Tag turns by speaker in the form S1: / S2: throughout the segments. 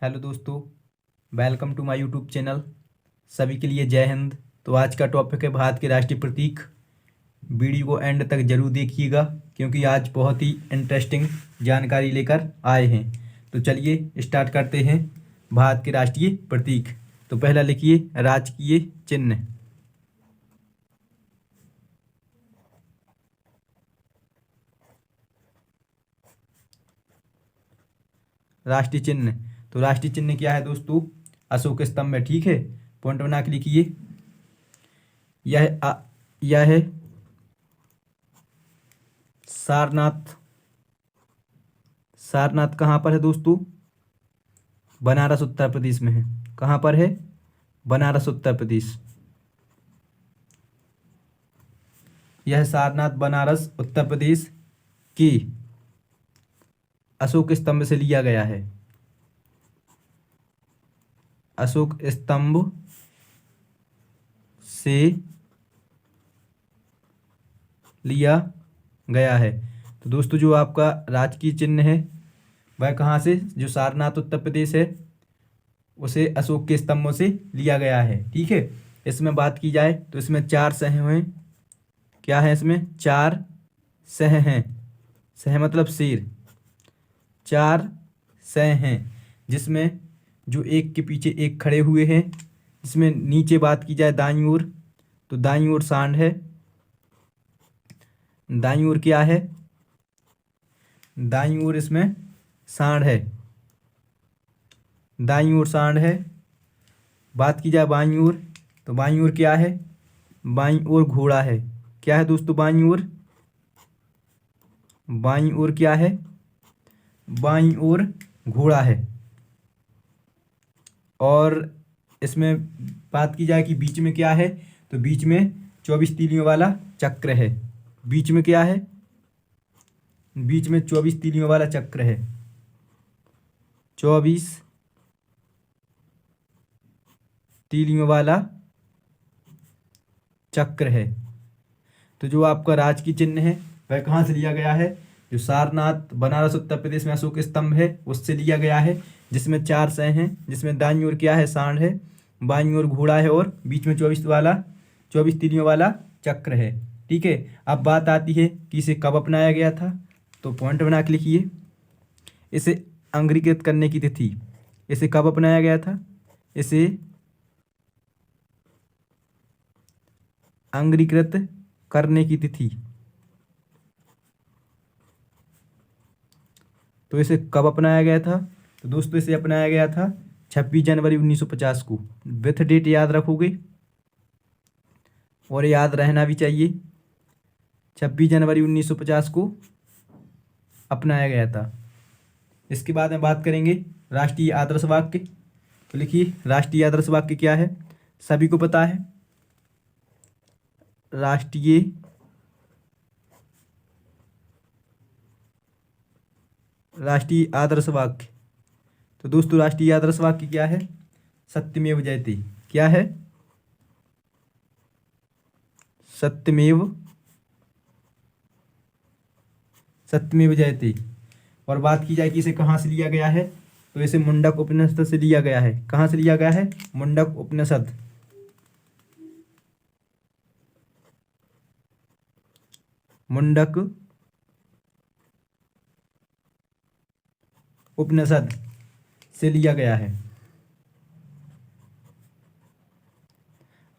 S1: Hello दोस्तों, welcome to my YouTube channel. सभी के लिए जय हिंद। तो आज का टॉपिक है भारत के राष्ट्रीय प्रतीक। वीडियो को एंड तक जरूर देखिएगा क्योंकि आज बहुत ही इंटरेस्टिंग जानकारी लेकर आए हैं। तो चलिए स्टार्ट करते हैं। भारत के राष्ट्रीय प्रतीक। तो पहला लिखिए राजकीय चिन्ह। राष्ट्रीय चिन्ह। तो राष्ट्रीय चिन्ह क्या है दोस्तों? अशोक स्तंभ है। ठीक है, पॉइंट बना के लिखिए। यह है सारनाथ। सारनाथ कहाँ पर है दोस्तों? बनारस उत्तर प्रदेश में है। कहाँ पर है? बनारस उत्तर प्रदेश। यह सारनाथ बनारस उत्तर प्रदेश की अशोक स्तंभ से लिया गया है। अशोक स्तंभ से लिया गया है। तो दोस्तों जो आपका राजकीय चिन्ह है वह कहाँ से, जो सारनाथ उत्तर प्रदेश है, उसे अशोक के स्तंभों से लिया गया है। ठीक है, इसमें बात की जाए तो इसमें चार सह हैं। क्या है इसमें? चार सह हैं। सह मतलब शेर। चार सह हैं जिसमें जो एक के पीछे एक खड़े हुए हैं। इसमें नीचे बात की जाए दाईं ओर, तो दाईं ओर सांड है। दाईं ओर क्या है? दाईं ओर इसमें सांड है। दाईं ओर सांड है। बात की जाए बाईं ओर, तो बाईं ओर क्या है? बाईं ओर घोड़ा है। क्या है दोस्तों बाईं ओर? बाईं ओर क्या है? बाईं ओर घोड़ा है। और इसमें बात की जाए कि बीच में क्या है, तो बीच में 24 तीलियों वाला चक्र है। बीच में क्या है? बीच में 24 तीलियों वाला चक्र है। 24 तीलियों वाला चक्र है। तो जो आपका राजकीय चिन्ह है वह कहाँ से लिया गया है? जो सारनाथ बनारस उत्तर प्रदेश में अशोक स्तंभ है उससे लिया गया है, जिसमें चार सह हैं, जिसमें दाईं ओर क्या है? सांड है। बाईं ओर घोड़ा है और बीच में 24 तीलियों वाला चक्र है। ठीक है, अब बात आती है कि इसे कब अपनाया गया था। तो पॉइंट बना के लिखिए। इसे अंगीकृत करने की तिथि। इसे कब अपनाया गया था? इसे अंगीकृत करने की तिथि। तो इसे कब अपनाया गया था? तो दोस्तों इसे अपनाया गया था 26 जनवरी 1950 को। विथ डेट याद रखोगे और याद रहना भी चाहिए। 26 जनवरी 1950 को अपनाया गया था। इसके बाद में बात करेंगे राष्ट्रीय आदर्श वाक्य। तो लिखिए राष्ट्रीय आदर्श वाक्य क्या है? सभी को पता है। राष्ट्रीय आदर्श वाक्य। तो दोस्तों राष्ट्रीय आदर्श वाक्य क्या है? सत्यमेव जयते। क्या है? सत्यमेव जयते। और बात की जाए कि इसे कहाँ से लिया गया है, तो इसे मुंडक उपनिषद से लिया गया है। कहाँ से लिया गया है? मुंडक उपनिषद। मुंडक उपनिषद से लिया गया है।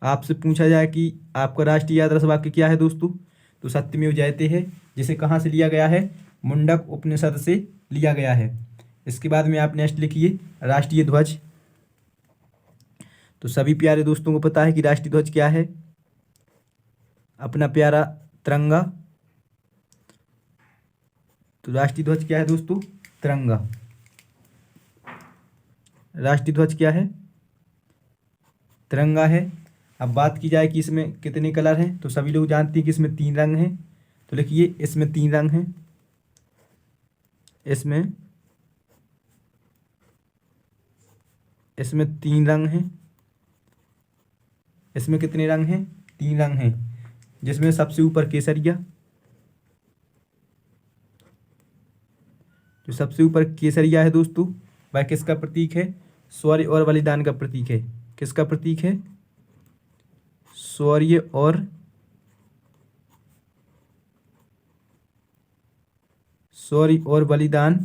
S1: आपसे पूछा जाए कि आपका राष्ट्रीय आदर्श वाक्य क्या है दोस्तों, तो सत्यमेव जयते है, जिसे कहाँ से लिया गया है? मुंडक उपनिषद से लिया गया है। इसके बाद में आप नेक्स्ट लिखिए राष्ट्रीय ध्वज। तो सभी प्यारे दोस्तों को पता है कि राष्ट्रीय ध्वज क्या है? अपना प्यारा तिरंगा। तो राष्ट्रीय ध्वज क्या है दोस्तों? तिरंगा। राष्ट्रीय ध्वज क्या है? तिरंगा है। अब बात की जाए कि इसमें कितने कलर हैं, तो सभी लोग जानते हैं कि इसमें 3 रंग हैं। तो लिखिए इसमें 3 रंग हैं। इसमें 3 रंग हैं। इसमें कितने रंग हैं? 3 रंग हैं, जिसमें सबसे ऊपर केसरिया। जो सबसे ऊपर केसरिया है दोस्तों, वह किसका प्रतीक है? शौर्य और बलिदान का प्रतीक है। किसका प्रतीक है? शौर्य और बलिदान,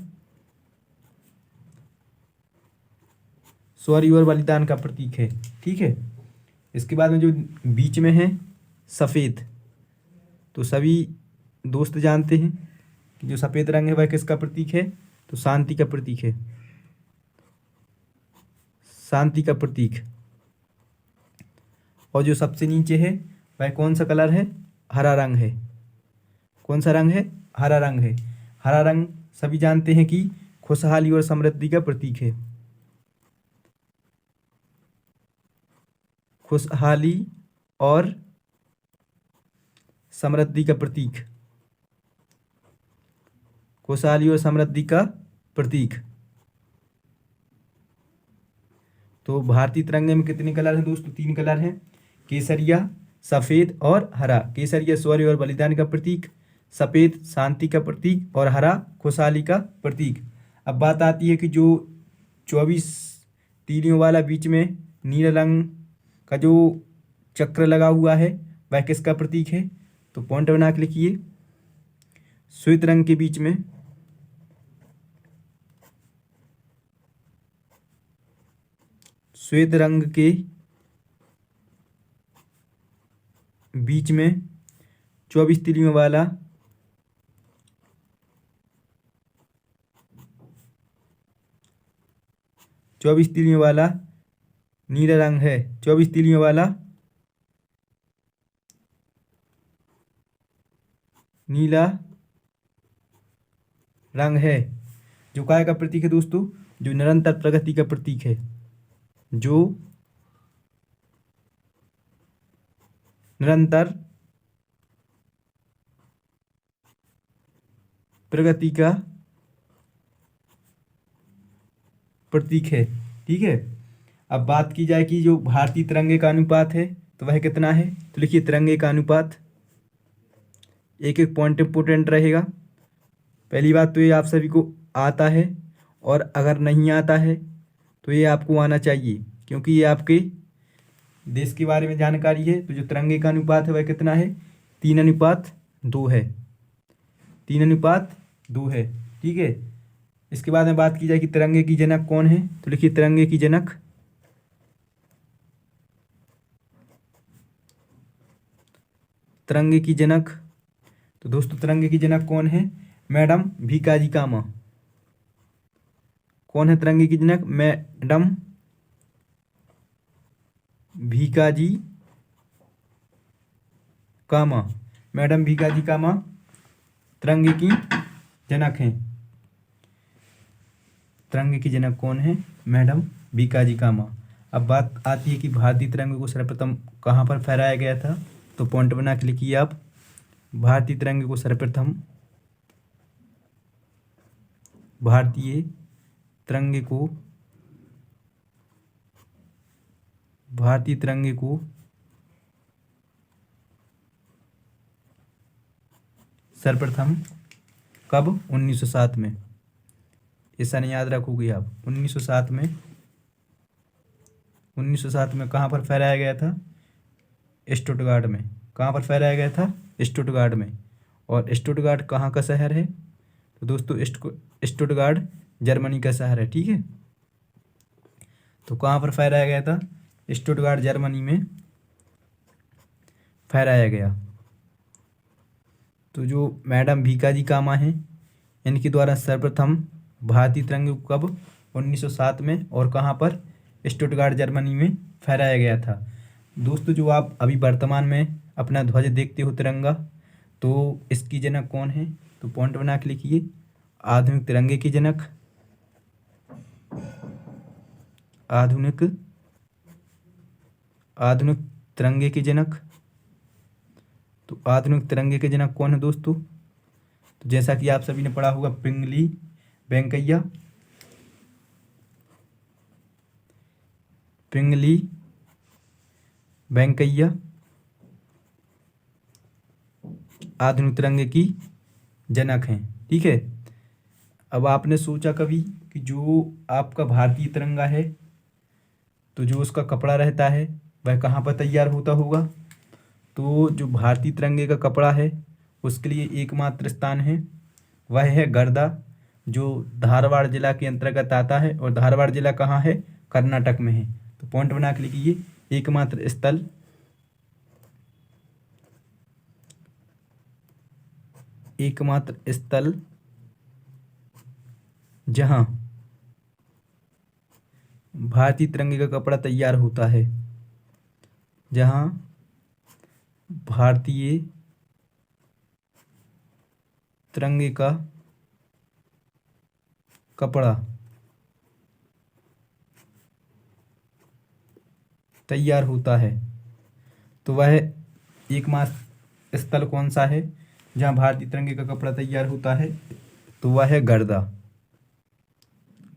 S1: शौर्य और बलिदान का प्रतीक है। ठीक है। इसके बाद में जो बीच में है सफ़ेद, तो सभी दोस्त जानते हैं कि जो सफ़ेद रंग है वह किसका प्रतीक है? तो शांति का प्रतीक है, शांति का प्रतीक। और जो सबसे नीचे है वह कौन सा कलर है? हरा रंग है। कौन सा रंग है? हरा रंग है। हरा रंग सभी जानते हैं कि खुशहाली और समृद्धि का प्रतीक है। खुशहाली और समृद्धि का प्रतीक, खुशहाली और समृद्धि का प्रतीक। तो भारतीय तिरंगे में कितने कलर हैं दोस्तों? 3 कलर हैं, केसरिया, सफ़ेद और हरा। केसरिया शौर्य और बलिदान का प्रतीक, सफ़ेद शांति का प्रतीक और हरा खुशहाली का प्रतीक। अब बात आती है कि जो 24 तीलियों वाला बीच में नीले रंग का जो चक्र लगा हुआ है वह किसका प्रतीक है? तो पॉइंट बना के लिखिए। श्वेत रंग के बीच में, श्वेत रंग के बीच में 24 तीलियों वाला नीला रंग है। 24 तीलियों वाला नीला रंग है, जो काय का प्रतीक है दोस्तों? जो निरंतर प्रगति का प्रतीक है, जो निरंतर प्रगति का प्रतीक है। ठीक है। अब बात की जाए कि जो भारतीय तिरंगे का अनुपात है तो वह कितना है? तो लिखिए तिरंगे का अनुपात, एक एक पॉइंट इंपोर्टेंट रहेगा। पहली बात तो ये आप सभी को आता है, और अगर नहीं आता है तो ये आपको आना चाहिए, क्योंकि ये आपके देश के बारे में जानकारी है। तो जो तिरंगे का अनुपात है वह कितना है? 3:2 है। 3:2 है। ठीक है। इसके बाद में बात की जाए कि तिरंगे की जनक कौन है, तो लिखिए तिरंगे की जनक, तिरंगे की जनक। तो दोस्तों तिरंगे की जनक कौन है? मैडम भीकाजी कामा। कौन है तिरंगे की जनक? मैडम भीकाजी कामा। मैडम भीकाजी कामा तिरंगे की जनक हैं। तिरंगे की जनक कौन है? मैडम भीकाजी कामा। अब बात आती है कि भारतीय तिरंगे को सर्वप्रथम कहाँ पर फहराया गया था, तो पॉइंट बना के लिखिए आप। भारतीय तिरंगे को सर्वप्रथम, भारतीय तिरंगे को सर्वप्रथम कब? 1907 में। ऐसा नहीं याद रखोगे आप। 1907 में, 1907 में कहाँ पर फहराया गया था? स्टुटगार्ट में। कहाँ पर फहराया गया था? स्टुटगार्ट में। और स्टुटगार्ट कहाँ का शहर है? तो दोस्तों स्टुटगार्ट जर्मनी का शहर है। ठीक है। तो कहाँ पर फहराया गया था? स्टुटगार्ट जर्मनी में फहराया गया। तो जो मैडम भीकाजी कामा हैं, इनके द्वारा सर्वप्रथम भारतीय तिरंगे को कब? 1907 में। और कहाँ पर? स्टुटगार्ट जर्मनी में फहराया गया था। दोस्तों जो आप अभी वर्तमान में अपना ध्वज देखते हो तिरंगा, तो इसकी जनक कौन है? तो पॉइंट बना के लिखिए। आधुनिक तिरंगे की जनक, आधुनिक तिरंगे की जनक। तो आधुनिक तिरंगे के जनक कौन है दोस्तों? तो जैसा कि आप सभी ने पढ़ा होगा, पिंगली वेंकैया, पिंगली वेंकैया आधुनिक तिरंगे की जनक हैं। ठीक है। अब आपने सोचा कभी कि जो आपका भारतीय तिरंगा है तो जो उसका कपड़ा रहता है वह कहाँ पर तैयार होता होगा। तो जो भारतीय तिरंगे का कपड़ा है उसके लिए एकमात्र स्थान है, वह है गर्दा, जो धारवाड़ जिला के अंतर्गत आता है। और धारवाड़ जिला कहाँ है? कर्नाटक में है। तो पॉइंट बना के लिखिए, एकमात्र स्थल, एकमात्र स्थल जहाँ भारतीय तिरंगे का कपड़ा तैयार होता है, जहाँ भारतीय तिरंगे का कपड़ा तैयार होता है। तो वह एकमात्र स्थल कौन सा है जहाँ भारतीय तिरंगे का कपड़ा तैयार होता है? तो वह है गर्दा।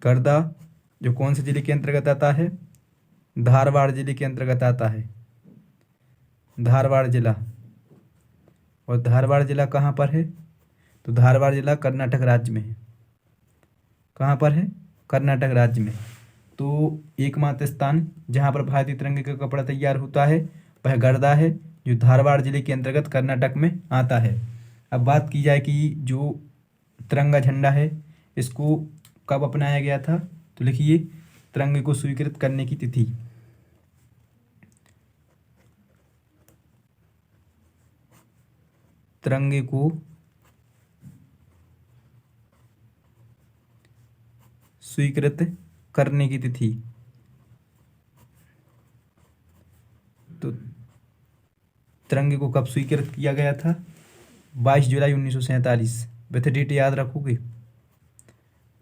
S1: गर्दा जो कौन से जिले के अंतर्गत आता है? धारवाड़ जिले के अंतर्गत आता है, धारवाड़ जिला। और धारवाड़ जिला कहाँ पर है? तो धारवाड़ जिला कर्नाटक राज्य में है। कहाँ पर है? कर्नाटक राज्य में। तो एकमात्र स्थान जहाँ पर भारतीय तिरंगे का कपड़ा तैयार होता है वह गर्दा है, जो धारवाड़ जिले के अंतर्गत कर्नाटक में आता है। अब बात की जाए कि जो तिरंगा झंडा है इसको कब अपनाया गया था, तो लिखिए तिरंगे को स्वीकृत करने की तिथि। तिरंगे को स्वीकृत करने की तिथि, तो तिरंगे को कब स्वीकृत किया गया था? 22 जुलाई 1947। विथ डेट याद रखोगे,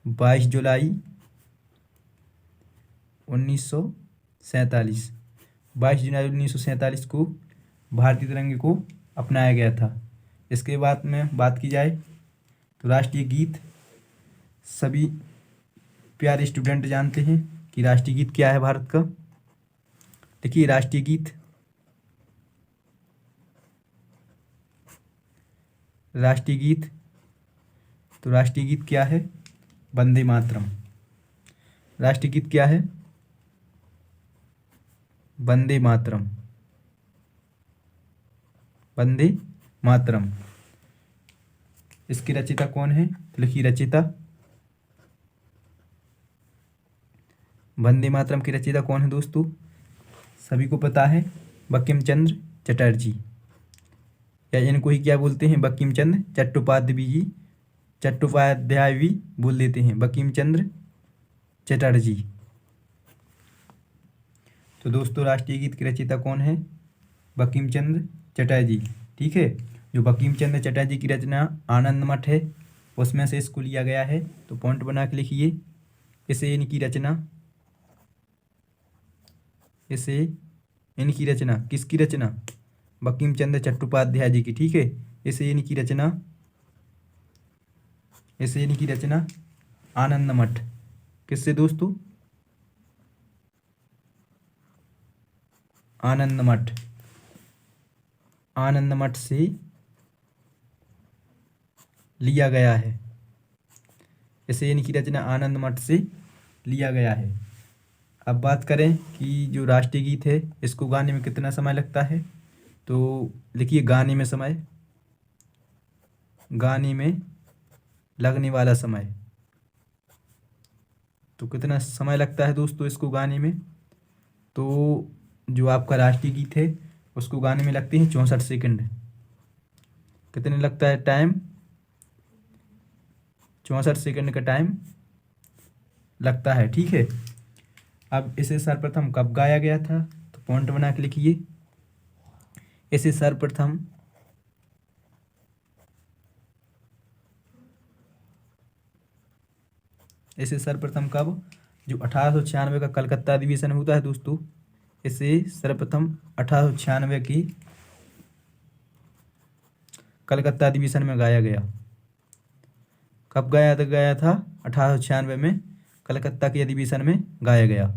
S1: 22 जुलाई 1947। 22 जुलाई 1947 को भारतीय तिरंगे को अपनाया गया था। इसके बाद में बात की जाए तो राष्ट्रीय गीत, सभी प्यारे स्टूडेंट जानते हैं कि राष्ट्रीय गीत क्या है भारत का। देखिए राष्ट्रीय गीत, राष्ट्रीय गीत, तो राष्ट्रीय गीत क्या है? वंदे मातरम। राष्ट्रीय गीत क्या है? वंदे मातरम, वंदे मातरम। इसकी रचयिता कौन है? तो लिखिए रचयिता, वंदे मातरम की रचयिता कौन है दोस्तों? सभी को पता है, बंकिम चंद्र चटर्जी, या इनको ही क्या बोलते हैं? बंकिम चंद्र चट्टोपाध्याय जी, चट्टोपाध्याय भी बोल देते हैं, बंकिम चंद्र चटर्जी। तो दोस्तों राष्ट्रीय गीत की रचयिता कौन है? बंकिम चंद्र चटर्जी। ठीक है, जो बंकिम चंद्र चटर्जी की रचना आनंद मठ है उसमें से इसको लिया गया है। तो पॉइंट बना के लिखिए, इसे इनकी रचना, इसे इनकी रचना, किसकी रचना? बंकिम चंद्र चट्टोपाध्याय जी की। ठीक है, इसे इनकी रचना, इसे इनकी रचना आनंद मठ, किससे दोस्तों? आनंद मठ, आनंद मठ से लिया गया है। इसे इनकी रचना आनंद मठ से लिया गया है। अब बात करें कि जो राष्ट्रीय गीत है इसको गाने में कितना समय लगता है, तो लिखिए गाने में समय, गाने में लगने वाला समय। तो कितना समय लगता है दोस्तों इसको गाने में? तो जो आपका राष्ट्रीय गीत है उसको गाने में लगते हैं 64 सेकंड। कितने लगता है टाइम? 64 सेकंड का टाइम लगता है। ठीक है, अब इसे सर्वप्रथम कब गाया गया था, तो पॉइंट बना के लिखिए, इसे सर्वप्रथम कब? जो 1896 का कलकत्ता अधिवेशन होता है दोस्तों, इसे सर्वप्रथम 1896 की कलकत्ता अधिवेशन में गाया गया। कब गया था? 1896 में कलकत्ता के अधिवेशन में गाया गया।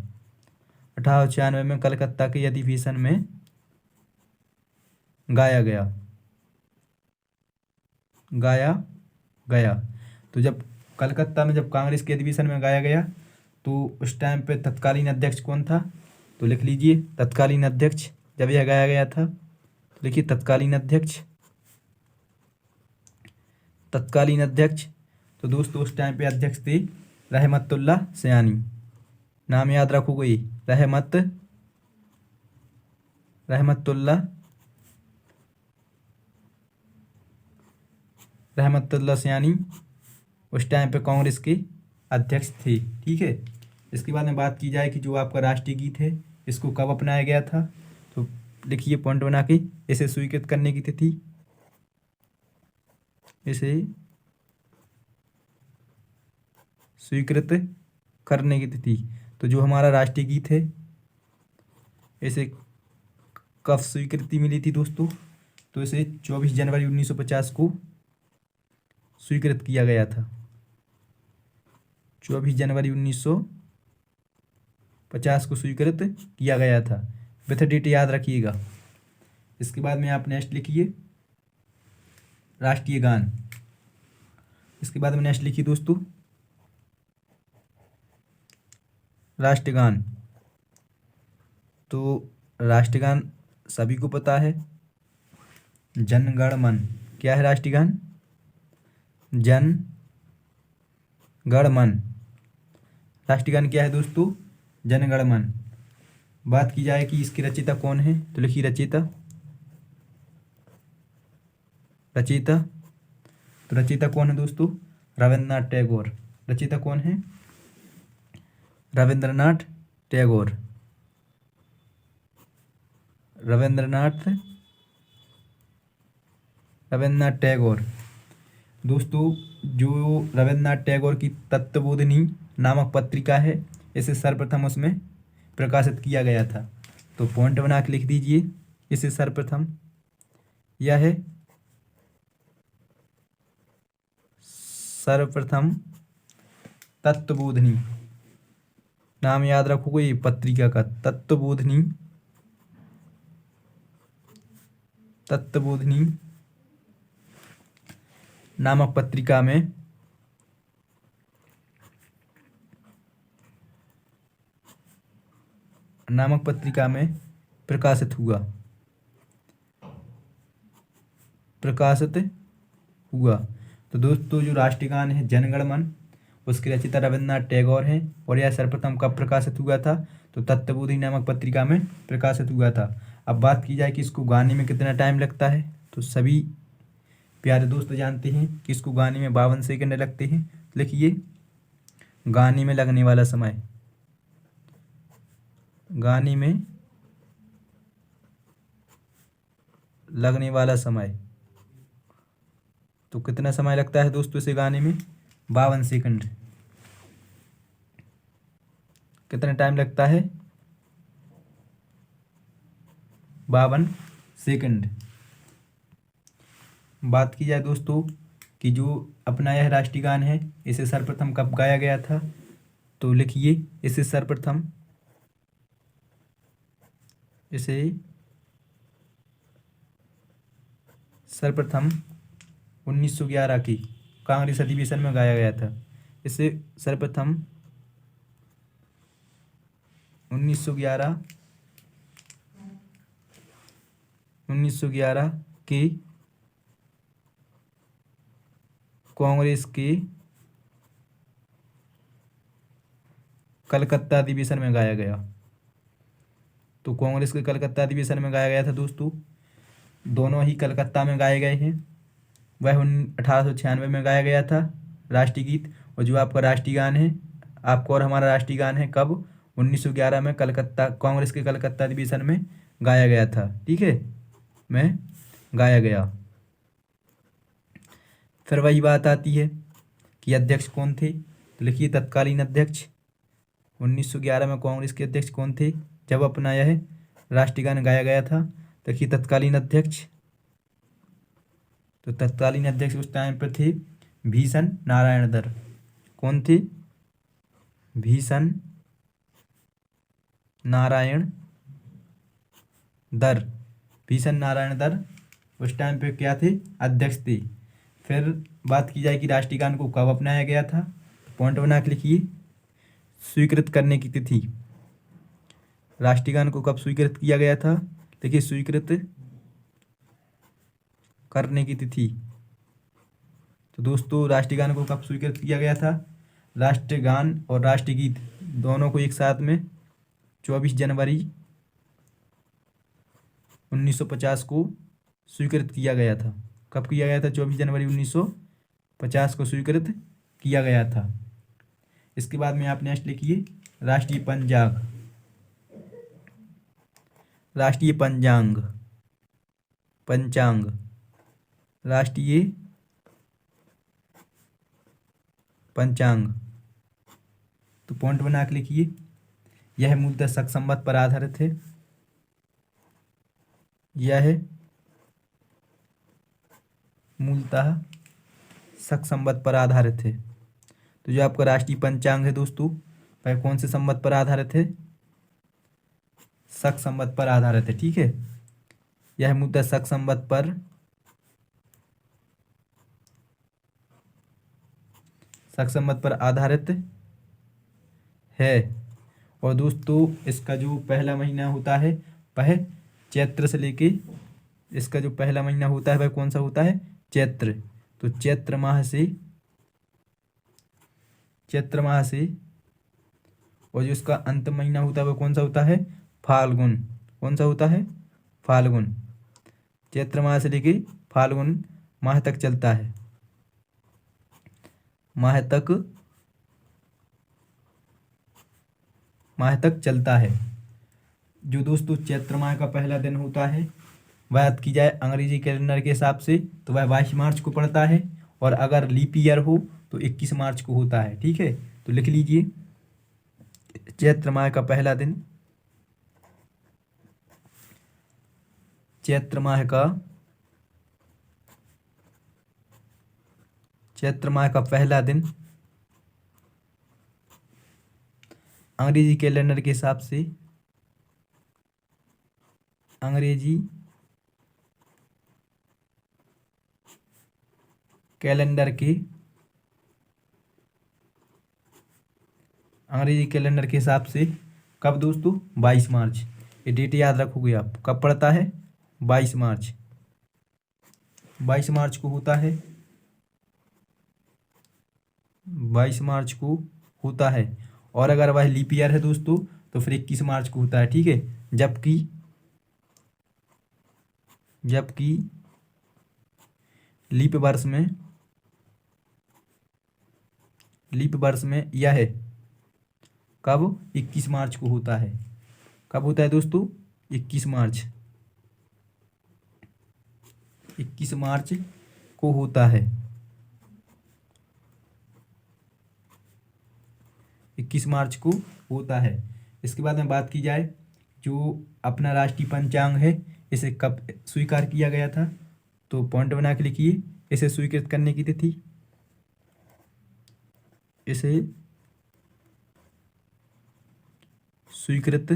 S1: 1896 में कलकत्ता के अधिवेशन में गाया गया, गाया गया। तो जब कलकत्ता में जब कांग्रेस के अधिवेशन में गाया गया तो उस टाइम पे तत्कालीन अध्यक्ष कौन था? तो लिख लीजिए तत्कालीन अध्यक्ष। जब यह गाया गया था तो लिखिए तत्कालीन अध्यक्ष। तत्कालीन अध्यक्ष तो दोस्तों उस टाइम पे अध्यक्ष थे रहमतुल्लाह सयानी। नाम याद रखोगे ये, रहमतुल्लाह सयानी उस टाइम पे कांग्रेस के अध्यक्ष थे। ठीक है। इसके बाद में बात की जाए कि जो आपका राष्ट्रीय गीत है इसको कब अपनाया गया था, तो लिखिए पॉइंट बना के, इसे स्वीकृत करने की तिथि, इसे स्वीकृत करने की तिथि। तो जो हमारा राष्ट्रीय गीत है इसे कब स्वीकृति मिली थी दोस्तों? तो इसे 24 जनवरी 1950 को स्वीकृत किया गया था। 24 जनवरी 1950 को स्वीकृत किया गया था। विथ डेट याद रखिएगा। इसके बाद में आप नेक्स्ट लिखिए राष्ट्रीय गान। इसके बाद में नेक्स्ट लिखिए दोस्तों राष्ट्रगान। तो राष्ट्रगान सभी को पता है, जन गण मन। क्या है राष्ट्रगान? जन गण मन। राष्ट्रगान क्या है दोस्तों? जन गण मन। बात की जाए कि इसके रचयिता कौन है, तो लिखिए रचयिता। तो रचयिता कौन है दोस्तों? रविन्द्रनाथ टैगोर। रचयिता कौन है? रविन्द्रनाथ टैगोर। रविन्द्रनाथ टैगोर। दोस्तों जो रविन्द्रनाथ टैगोर की तत्वबोधिनी नामक पत्रिका है इसे सर्वप्रथम उसमें प्रकाशित किया गया था। तो पॉइंट बना के लिख दीजिए इसे सर्वप्रथम। यह है सर्वप्रथम तत्वबोधिनी। नाम याद रखोगे ये पत्रिका का, तत्वबोधिनी नामक पत्रिका में प्रकाशित हुआ। तो दोस्तों जो राष्ट्रीय गान है जन गण मन उसके रचयिता रविन्द्रनाथ टैगोर हैं और यह सर्वप्रथम कब प्रकाशित हुआ था? तो तत्वबोधिनी नामक पत्रिका में प्रकाशित हुआ था। अब बात की जाए कि इसको गाने में कितना टाइम लगता है, तो सभी प्यारे दोस्त जानते हैं कि इसको गाने में 52 सेकंड लगते हैं। लिखिए गाने में लगने वाला समय, गाने में लगने वाला समय, तो कितना समय लगता है दोस्तों इसे गाने में? 52 सेकंड। कितना टाइम लगता है? 52 सेकंड। बात की जाए दोस्तों कि जो अपना यह राष्ट्रीय गान है इसे सर्वप्रथम कब गाया गया था, तो लिखिए इसे सर्वप्रथम 1911 की कांग्रेस अधिवेशन में गाया गया था। इसे सर्वप्रथम 1911 की कांग्रेस के कलकत्ता अधिवेशन में गाया गया। तो कांग्रेस के कलकत्ता अधिवेशन में गाया गया था दोस्तों। दोनों ही कलकत्ता में गाए गए हैं। वह 1896 में गाया गया था राष्ट्रीय गीत, और जो आपका राष्ट्रीय गान है आपका और हमारा राष्ट्रीय गान है कब? 1911 में कलकत्ता कांग्रेस के कलकत्ता अधिवेशन में गाया गया था। ठीक है, में गाया गया। फिर वही बात आती है कि अध्यक्ष कौन थे, तो लिखिए तत्कालीन अध्यक्ष। 1911 में कांग्रेस के अध्यक्ष कौन थे जब अपना यह राष्ट्रीय गान गाया गया था? देखिए तत्कालीन अध्यक्ष, तो तत्कालीन अध्यक्ष उस टाइम पर थे भीषण नारायण दर। कौन थे? भीषण नारायण दर। भीषण नारायण दर उस टाइम पे क्या थे? अध्यक्ष थे। फिर बात की जाए कि राष्ट्रीय गान को कब अपनाया गया था, पॉइंट बना के लिखिए। स्वीकृत करने की तिथि, राष्ट्रीय गान को कब स्वीकृत किया गया था, देखिए स्वीकृत करने की तिथि। तो दोस्तों राष्ट्रीय गान को कब स्वीकृत किया गया था, राष्ट्रीय गान और राष्ट्रीय गीत दोनों को एक साथ में 24 जनवरी 1950 को स्वीकृत किया गया था। कब किया गया था, 24 जनवरी 1950 को स्वीकृत किया गया था। इसके बाद में आप नेक्स्ट लिखिए राष्ट्रीय पंचांग, राष्ट्रीय पंचांग, पंचांग, राष्ट्रीय पंचांग। तो पॉइंट बना के लिखिए, यह मूलतः शक संवत पर आधारित है, यह मूलतः शक संवत पर आधारित है। तो जो आपका राष्ट्रीय पंचांग है दोस्तों, वह कौन से संवत पर आधारित है, शक संवत पर आधारित है। ठीक है, यह मूलतः शक संवत पर आधारित है। और दोस्तों इसका जो पहला महीना होता है वह चैत्र से लेके, इसका जो पहला महीना होता है वह कौन सा होता है, चैत्र। तो चैत्र माह से और जो इसका अंत महीना होता है वह कौन सा होता है, फाल्गुन। कौन सा होता है, फाल्गुन। चैत्र माह से लेके फाल्गुन माह तक चलता है, माह तक चलता है। जो दोस्तों चैत्र माह का पहला दिन होता है, बात की जाए अंग्रेजी कैलेंडर के हिसाब से तो वह 22 मार्च को पड़ता है, और अगर लीप ईयर हो तो 21 मार्च को होता है। ठीक है, तो लिख लीजिए चैत्र माह का पहला दिन, चैत्र माह का पहला दिन अंग्रेजी कैलेंडर के हिसाब से, अंग्रेजी कैलेंडर के हिसाब से कब दोस्तों, 22 मार्च। ये डेट याद रखोगे आप, कब पड़ता है, 22 मार्च। 22 मार्च को होता है, 22 मार्च को होता है। और अगर वह लीप ईयर है दोस्तों तो फिर 21 मार्च को होता है। ठीक है, जबकि लीप वर्ष में यह कब, 21 मार्च को होता है। कब होता है दोस्तों, 21 मार्च, 21 मार्च को होता है, 21 मार्च को होता है। इसके बाद में बात की जाए जो अपना राष्ट्रीय पंचांग है इसे कब स्वीकार किया गया था, तो पॉइंट बना के लिखिए इसे स्वीकृत करने की तिथि, इसे स्वीकृत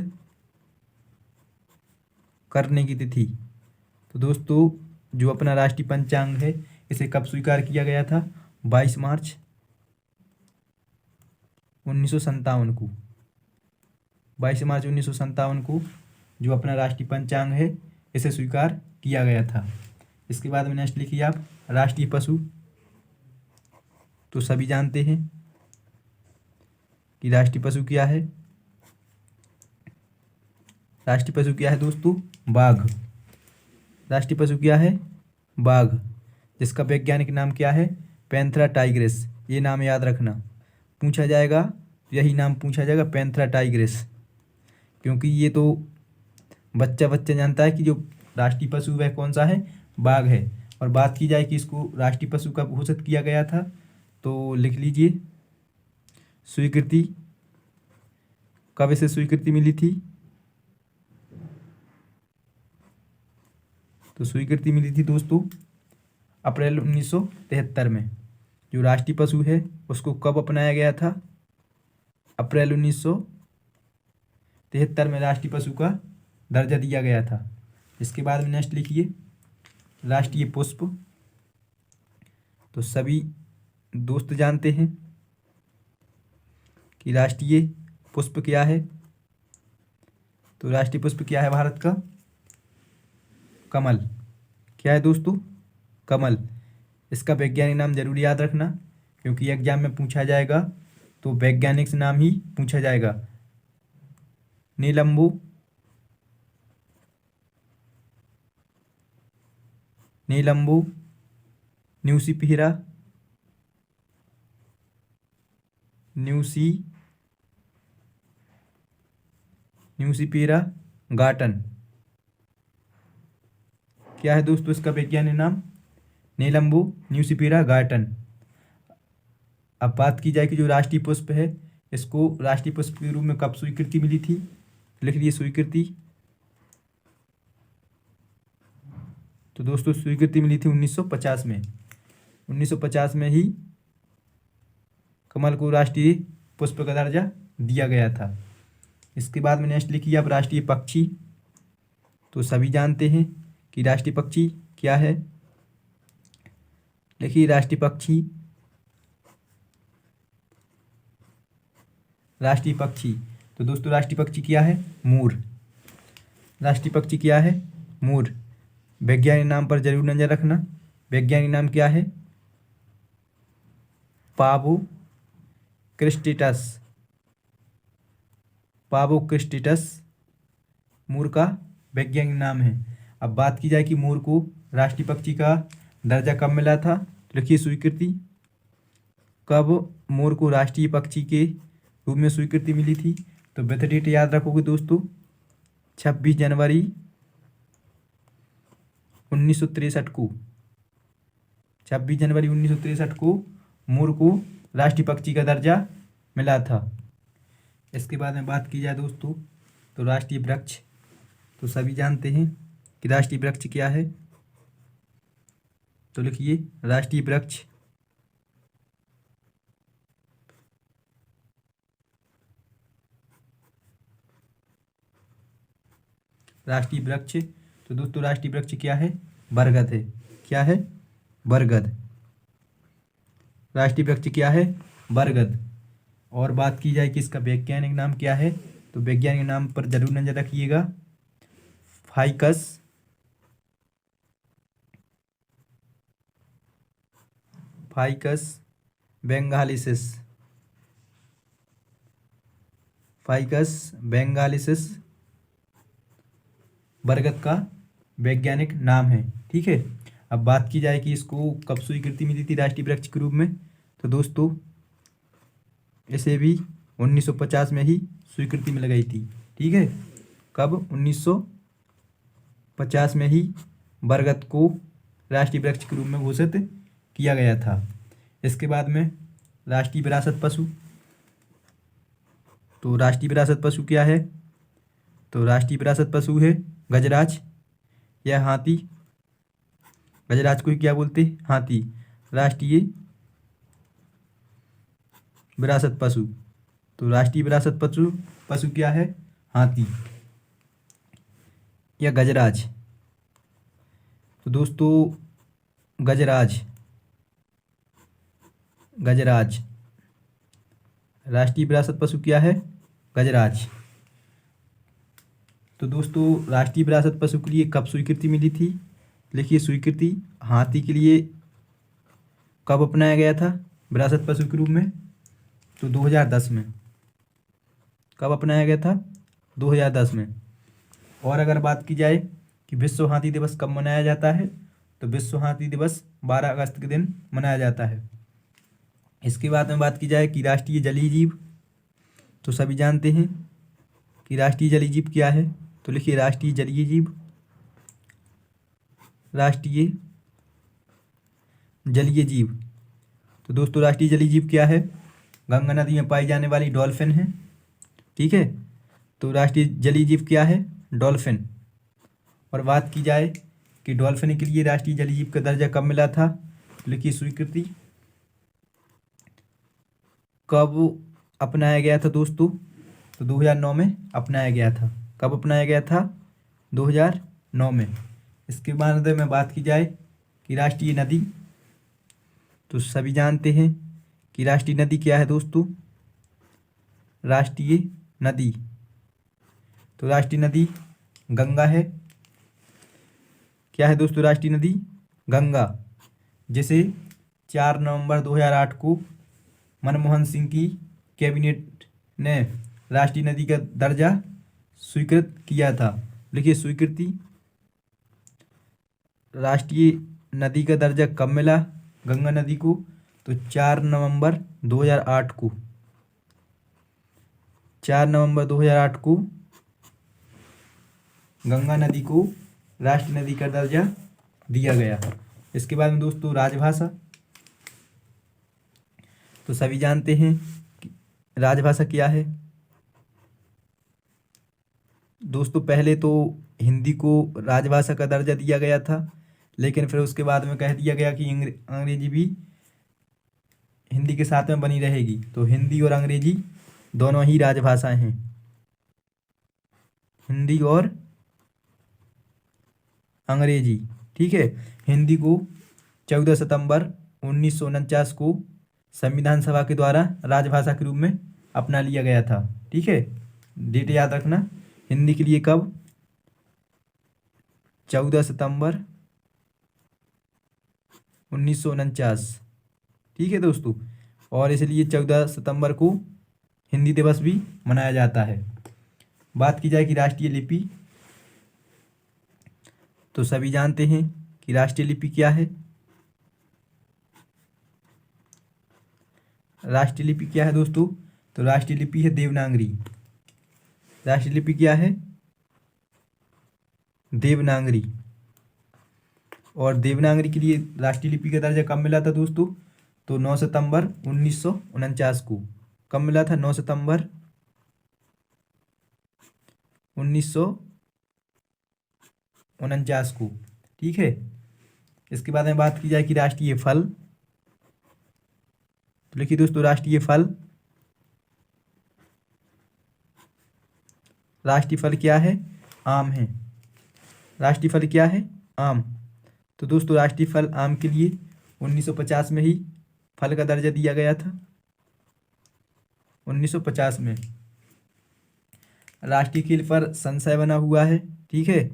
S1: करने की तिथि। तो दोस्तों जो अपना राष्ट्रीय पंचांग है इसे कब स्वीकार किया गया था, 22 मार्च 1957 को, 22 मार्च 1957 को जो अपना राष्ट्रीय पंचांग है इसे स्वीकार किया गया था। इसके बाद में नेक्स्ट लिखिए आप राष्ट्रीय पशु। तो सभी जानते हैं कि राष्ट्रीय पशु क्या है, राष्ट्रीय पशु क्या है दोस्तों, बाघ। राष्ट्रीय पशु क्या है, बाघ, जिसका वैज्ञानिक नाम क्या है, पैंथेरा टाइग्रिस। ये नाम याद रखना, पूछा जाएगा यही नाम पूछा जाएगा, पैंथेरा टाइग्रिस। क्योंकि ये तो बच्चा जानता है कि जो राष्ट्रीय पशु वह कौन सा है, बाघ है। और बात की जाए कि इसको राष्ट्रीय पशु कब घोषित किया गया था, तो लिख लीजिए स्वीकृति, कब इसे स्वीकृति मिली थी, तो स्वीकृति मिली थी दोस्तों अप्रैल 1973 में। जो राष्ट्रीय पशु है उसको कब अपनाया गया था, अप्रैल 1973 में राष्ट्रीय पशु का दर्जा दिया गया था। इसके बाद में नेक्स्ट लिखिए राष्ट्रीय पुष्प, तो सभी दोस्त जानते हैं कि राष्ट्रीय पुष्प क्या है। तो राष्ट्रीय पुष्प क्या है भारत का? कमल। क्या है दोस्तों? कमल। इसका वैज्ञानिक नाम जरूर याद रखना, क्योंकि एग्जाम में पूछा जाएगा तो वैज्ञानिक नाम ही पूछा जाएगा। नीलंबू, नीलंबू, न्यूसीफिरा, न्यूसीफिरा गार्टन। क्या है दोस्तों इसका वैज्ञानिक नाम? नीलंबू न्यूसीफिरा गार्टन। अब बात की जाए कि जो राष्ट्रीय पुष्प है, इसको राष्ट्रीय पुष्प के रूप में कब स्वीकृति मिली थी? लिख लीजिए स्वीकृति। तो दोस्तों स्वीकृति मिली थी 1950 में। 1950 में ही कमल को राष्ट्रीय पुष्प का दर्जा दिया गया था। इसके बाद में नेक्स्ट लिखिए अब राष्ट्रीय पक्षी। तो सभी जानते हैं कि राष्ट्रीय पक्षी क्या है। लिखिए राष्ट्रीय पक्षी। राष्ट्रीय पक्षी, तो दोस्तों राष्ट्रीय पक्षी क्या है? मोर। राष्ट्रीय पक्षी क्या है? मोर। वैज्ञानिक नाम पर जरूर नजर रखना। वैज्ञानिक नाम क्या है? पावो क्रिस्टिटस। पावो क्रिस्टिटस मोर का वैज्ञानिक नाम है। अब बात की जाए कि मोर को राष्ट्रीय पक्षी का दर्जा कब मिला था, तो लिखिए स्वीकृति। कब मोर को राष्ट्रीय पक्षी के रूप में स्वीकृति मिली थी? तो बर्थ डेट याद रखोगे दोस्तों, 26 जनवरी 1963 को। 26 जनवरी 1963 को मोर को राष्ट्रीय पक्षी का दर्जा मिला था। इसके बाद में बात की जाए दोस्तों तो राष्ट्रीय वृक्ष। तो सभी जानते हैं कि राष्ट्रीय वृक्ष क्या है। तो लिखिए राष्ट्रीय वृक्ष। राष्ट्रीय वृक्ष, तो दोस्तों राष्ट्रीय वृक्ष क्या है? बरगद है। क्या है? बरगद। राष्ट्रीय वृक्ष क्या है? बरगद। और बात की जाए कि इसका वैज्ञानिक नाम क्या है, तो वैज्ञानिक नाम पर जरूर नजर रखिएगा। फाइकस बेंगालिसिस। फाइकस बेंगालिसिस बरगद का वैज्ञानिक नाम है। ठीक है। अब बात की जाए कि इसको कब स्वीकृति मिली थी राष्ट्रीय वृक्ष के रूप में, तो दोस्तों इसे भी 1950 में ही स्वीकृति मिल गई थी। ठीक है। कब? 1950 में ही बरगद को राष्ट्रीय वृक्ष के रूप में घोषित किया गया था। इसके बाद में राष्ट्रीय विरासत पशु। तो राष्ट्रीय विरासत पशु क्या है? तो राष्ट्रीय विरासत पशु है गजराज या हाथी। गजराज को क्या बोलते हैं? हाथी। राष्ट्रीय विरासत पशु, तो राष्ट्रीय विरासत पशु क्या है? हाथी या गजराज। तो दोस्तों गजराज राष्ट्रीय विरासत पशु क्या है? गजराज। तो दोस्तों राष्ट्रीय विरासत पशु के लिए कब स्वीकृति मिली थी? लिखिए स्वीकृति। हाथी के लिए कब अपनाया गया था विरासत पशु के रूप में? तो 2010 में। कब अपनाया गया था? 2010 में। और अगर बात की जाए कि विश्व हाथी दिवस कब मनाया जाता है, तो विश्व हाथी दिवस 12 अगस्त के दिन मनाया जाता है। इसके बाद में बात की जाए कि राष्ट्रीय जलीय जीव। तो सभी जानते हैं कि राष्ट्रीय जलीय जीव क्या है। तो लिखिए राष्ट्रीय जलीय जीव। राष्ट्रीय जलीय जीव, तो दोस्तों राष्ट्रीय जलीय जीव क्या है? गंगा नदी में पाई जाने वाली डॉल्फिन है। ठीक है। तो राष्ट्रीय जलीय जीव क्या है? डॉल्फिन। और बात की जाए कि डॉल्फिन के लिए राष्ट्रीय जलीय जीव का दर्जा कब मिला था, तो लिखिए स्वीकृति। कब अपनाया गया था दोस्तों? तो 2009 में अपनाया गया था। कब अपनाया गया था? 2009 में। इसके बाद में बात की जाए कि राष्ट्रीय नदी। तो सभी जानते हैं कि राष्ट्रीय नदी क्या है दोस्तों? राष्ट्रीय नदी, तो राष्ट्रीय नदी गंगा है। क्या है दोस्तों राष्ट्रीय नदी? गंगा, जिसे 4 नवंबर 2008 को मनमोहन सिंह की कैबिनेट ने राष्ट्रीय नदी का दर्जा स्वीकृत किया था। लिखिए स्वीकृति। राष्ट्रीय नदी का दर्जा कब मिला गंगा नदी को? तो 4 नवंबर 2008 को, 4 नवंबर 2008 को गंगा नदी को राष्ट्रीय नदी का दर्जा दिया गया। इसके बाद में दोस्तों राजभाषा, तो सभी जानते हैं कि राजभाषा क्या है। दोस्तों पहले तो हिंदी को राजभाषा का दर्जा दिया गया था, लेकिन फिर उसके बाद में कह दिया गया कि अंग्रेजी भी हिंदी के साथ में बनी रहेगी। तो हिंदी और अंग्रेजी दोनों ही राजभाषाएं हैं, हिंदी और अंग्रेजी। ठीक है। हिंदी को 14 सितंबर 1949 को संविधान सभा के द्वारा राजभाषा के रूप में अपना लिया गया था। ठीक है, डेट याद रखना। हिंदी के लिए कब? 14 सितंबर 1949। ठीक है दोस्तों, और इसलिए 14 सितंबर को हिंदी दिवस भी मनाया जाता है। बात की जाए कि राष्ट्रीय लिपि, तो सभी जानते हैं कि राष्ट्रीय लिपि क्या है। राष्ट्रीय लिपि क्या है दोस्तों? तो राष्ट्रीय लिपि है देवनागरी। राष्ट्रीय लिपि क्या है? देवनागरी। और देवनागरी के लिए राष्ट्रीय लिपि का दर्जा कब मिला था दोस्तों? तो 9 सितंबर 1949 को। कब मिला था? 9 सितंबर 1949 को। ठीक है। इसके बाद में बात की जाए कि राष्ट्रीय फल, तो लिखिए दोस्तों राष्ट्रीय फल। राष्ट्रीय फल क्या है? आम है। राष्ट्रीय फल क्या है? आम। तो दोस्तों राष्ट्रीय फल आम के लिए 1950 में ही फल का दर्जा दिया गया था। 1950 में। राष्ट्रीय खेल पर संशय बना हुआ है। ठीक है,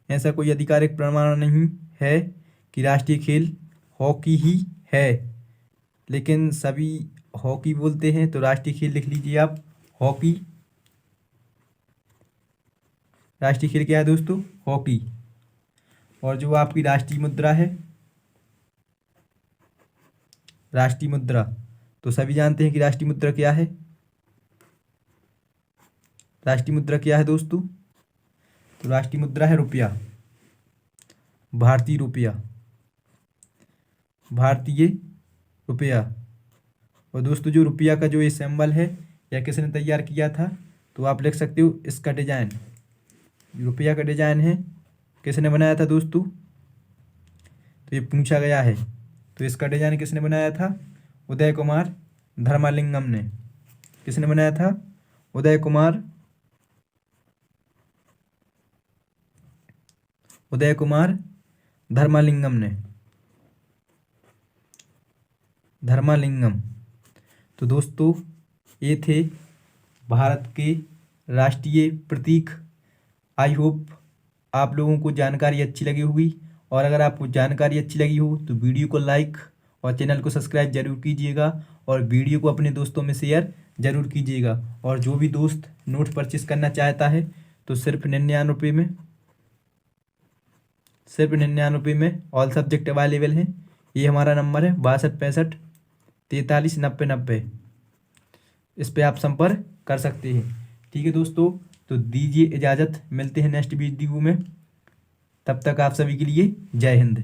S1: ऐसा कोई आधिकारिक प्रमाण नहीं है कि राष्ट्रीय खेल हॉकी ही है, लेकिन सभी हॉकी बोलते हैं। तो राष्ट्रीय खेल लिख लीजिए आप, हॉकी। राष्ट्रीय खेल क्या है दोस्तों? हॉकी। और जो आपकी राष्ट्रीय मुद्रा है, राष्ट्रीय मुद्रा, तो सभी जानते हैं कि राष्ट्रीय मुद्रा क्या है। राष्ट्रीय मुद्रा क्या है दोस्तों? तो राष्ट्रीय मुद्रा है रुपया, भारतीय रुपया, भारतीय रुपया। और दोस्तों जो रुपया का जो ये सिंबल है, या किसने तैयार किया था? तो आप लिख सकते हो इसका डिजाइन, रुपया का डिजाइन है, किसने बनाया था दोस्तों? तो ये पूछा गया है। तो इसका डिजाइन किसने बनाया था? उदय कुमार धर्मालिंगम ने। किसने बनाया था? उदय कुमार धर्मालिंगम ने। धर्मालिंगम। तो दोस्तों ये थे भारत के राष्ट्रीय प्रतीक। आई होप आप लोगों को जानकारी अच्छी लगी होगी, और अगर आपको जानकारी अच्छी लगी हो तो वीडियो को लाइक और चैनल को सब्सक्राइब जरूर कीजिएगा, और वीडियो को अपने दोस्तों में शेयर जरूर कीजिएगा। और जो भी दोस्त नोट परचेस करना चाहता है तो सिर्फ 99 में, सिर्फ 99 में ऑल सब्जेक्ट अवेलेबल हैं। ये हमारा नंबर है 6265439090। इस पे आप संपर्क कर सकते हैं। ठीक है दोस्तों, तो दीजिए इजाज़त, मिलते हैं नेक्स्ट वीडियो में। तब तक आप सभी के लिए जय हिंद।